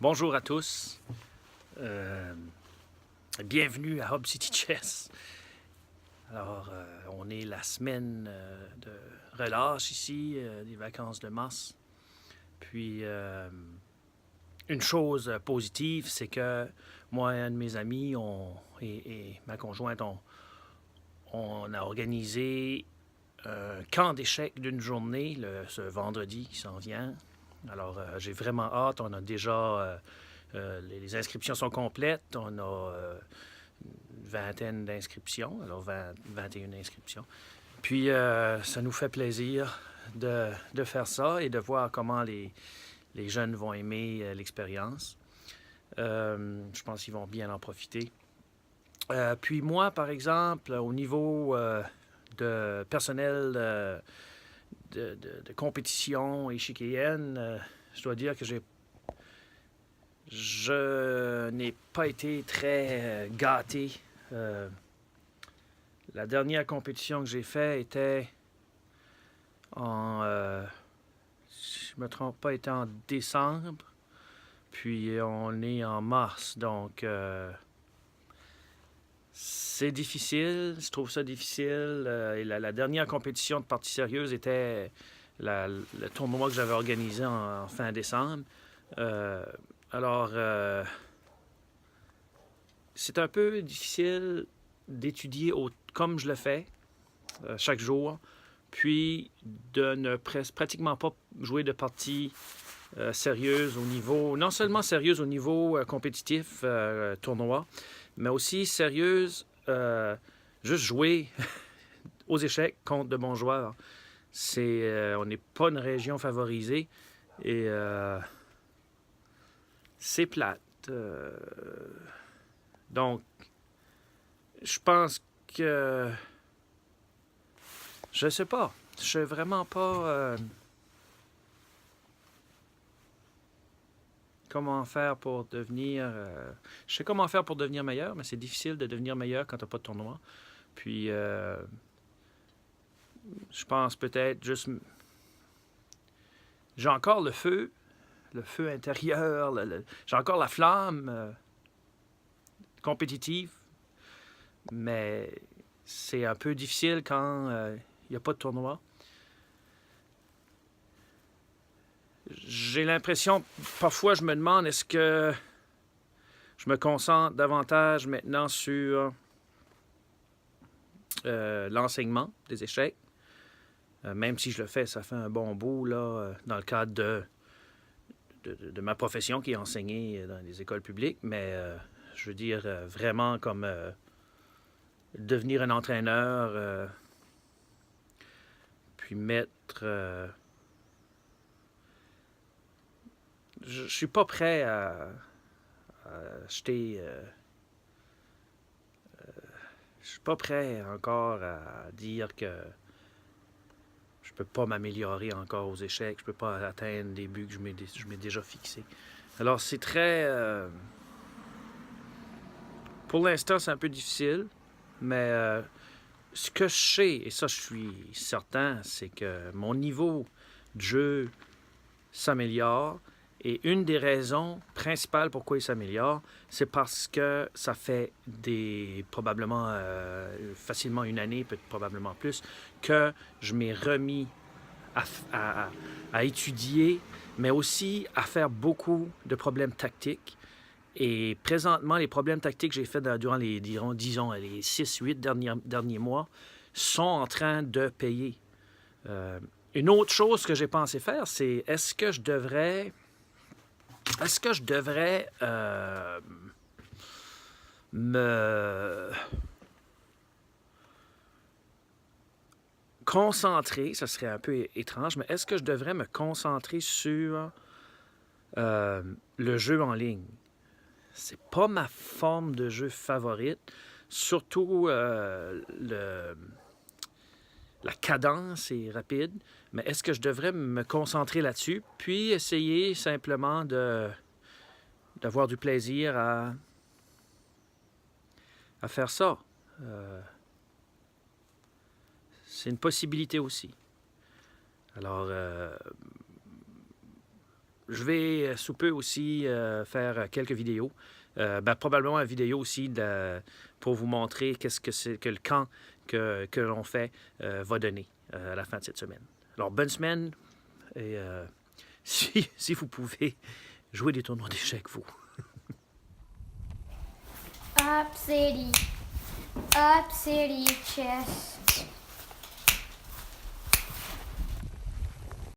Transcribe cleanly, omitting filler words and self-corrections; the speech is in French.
Bonjour à tous. Bienvenue à Hub City Chess. Alors, on est la semaine de relâche ici, des vacances de mars. Puis, une chose positive, c'est que moi et un de mes amis et ma conjointe, on a organisé un camp d'échecs d'une journée ce vendredi qui s'en vient. Alors, j'ai vraiment hâte. On a déjà... les inscriptions sont complètes. On a une vingtaine d'inscriptions, alors 21 inscriptions. Puis, ça nous fait plaisir de faire ça et de voir comment les jeunes vont aimer l'expérience. Je pense qu'ils vont bien en profiter. Puis moi, par exemple, au niveau de personnel de compétition échiquienne, je dois dire que je n'ai pas été très gâté. La dernière compétition que j'ai faite était si je ne me trompe pas, était en décembre. Puis on est en mars, donc c'est difficile. Je trouve ça difficile. Et la dernière compétition de partie sérieuse était le tournoi que j'avais organisé en fin décembre. Alors, c'est un peu difficile d'étudier comme je le fais chaque jour, puis de ne pratiquement pas jouer de parties sérieuses au niveau, non seulement sérieuses au niveau compétitif, tournoi, mais aussi sérieuses, juste jouer aux échecs contre de bons joueurs. On n'est pas une région favorisée et c'est plate. Donc, je pense que... Je sais pas. Je sais vraiment pas comment faire pour devenir... je sais comment faire pour devenir meilleur, mais c'est difficile de devenir meilleur quand t'as pas de tournoi. Puis, je pense peut-être juste... J'ai encore le feu intérieur, j'ai encore la flamme compétitive, mais c'est un peu difficile quand il n'y a pas de tournoi. J'ai l'impression, parfois je me demande, est-ce que je me concentre davantage maintenant sur l'enseignement des échecs, même si je le fais, ça fait un bon bout, là, dans le cadre de ma profession qui est enseignée dans les écoles publiques, mais je veux dire, vraiment comme devenir un entraîneur, puis mettre... je suis pas prêt à acheter... je suis pas prêt encore à dire que je peux pas m'améliorer encore aux échecs, je peux pas atteindre des buts que je m'ai déjà fixés. Alors c'est très... pour l'instant, c'est un peu difficile, mais ce que je sais, et ça je suis certain, c'est que mon niveau de jeu s'améliore. Et une des raisons principales pourquoi il s'améliore, c'est parce que ça fait probablement facilement une année, peut-être probablement plus, que je m'ai remis à étudier, mais aussi à faire beaucoup de problèmes tactiques. Et présentement, les problèmes tactiques que j'ai faits durant disons, les 6-8 derniers mois sont en train de payer. Une autre chose que j'ai pensé faire, c'est est-ce que je devrais me concentrer, ça serait un peu étrange, mais est-ce que je devrais me concentrer sur le jeu en ligne? C'est pas ma forme de jeu favorite, surtout la cadence est rapide, mais est-ce que je devrais me concentrer là-dessus, puis essayer simplement d'avoir du plaisir à faire ça? C'est une possibilité aussi. Alors, je vais sous peu aussi faire quelques vidéos. Probablement une vidéo aussi pour vous montrer qu'est-ce que c'est que le camp que l'on fait va donner à la fin de cette semaine. Alors, bonne semaine et si vous pouvez, jouer des tournois d'échecs, vous. Up city, chess.